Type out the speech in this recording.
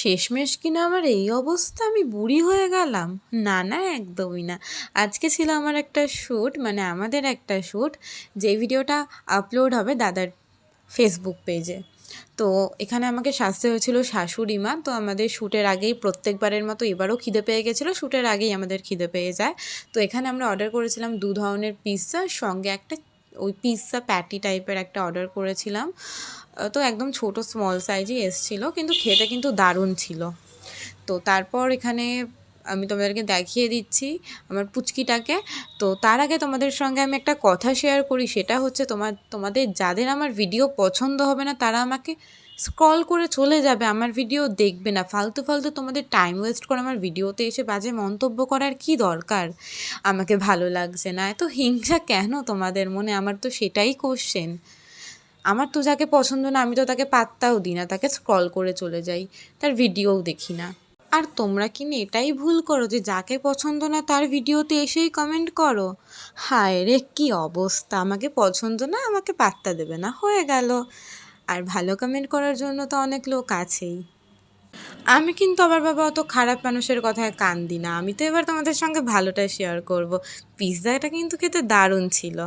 শেষমেশ কিনা আমার এই অবস্থা, আমি বুড়ি হয়ে গেলাম? না না, একদমই না। আজকে ছিল আমার একটা শ্যুট, মানে আমাদের একটা শ্যুট, যে ভিডিওটা আপলোড হবে দাদার ফেসবুক পেজে। তো এখানে আমাকে সাজতে হয়েছিল শাশুড়ি মা। তো আমাদের শ্যুটের আগেই, প্রত্যেকবারের মতো এবারও খিদে পেয়ে গেছিলো, শ্যুটের আগেই আমাদের খিদে পেয়ে যায়। তো এখানে আমরা অর্ডার করেছিলাম 2 ধরনের পিৎজা, সঙ্গে একটা ওই পিৎজা প্যাটি টাইপের একটা অর্ডার করেছিলাম। তো একদম ছোট স্মল সাইজই এসেছিলো, কিন্তু খেতে কিন্তু দারুণ ছিল। তো তারপর এখানে আমি তোমাদেরকে দেখিয়ে দিচ্ছি আমার পুচকিটাকে। তো তার আগে তোমাদের সঙ্গে আমি একটা কথা শেয়ার করি, সেটা হচ্ছে তোমাদের যাদের আমার ভিডিও পছন্দ হবে না তারা আমাকে স্ক্রল করে চলে যাবে, আমার ভিডিও দেখবে না। ফালতু ফালতু তোমাদের টাইম ওয়েস্ট করে আমার ভিডিওতে এসে বাজে মন্তব্য করার কি দরকার? আমাকে ভালো লাগছে না, এত হিংসা কেন তোমাদের মনে? আমার তো সেটাই কোশ্চেন। আমার তো যাকে পছন্দ না আমি তো তাকে পাত্তাও দিই না, তাকে স্ক্রল করে চলে যাই, তার ভিডিওও দেখি না। আর তোমরা কি না এটাই ভুল করো যে যাকে পছন্দ না তার ভিডিওতে এসেই কমেন্ট করো? হায় রে, কী অবস্থা! আমাকে পছন্দ না, আমাকে পাত্তা দেবে না, হয়ে গেল। আর ভালো কমেন্ট করার জন্য তো অনেক লোক আছেই। আমি কিন্তু আবার বাবা অত খারাপ মানুষের কথায় কান দিই না। আমি তো এবার তোমাদের সঙ্গে ভালোটা শেয়ার করব। পিৎজাটা কিন্তু খেতে দারুণ ছিল।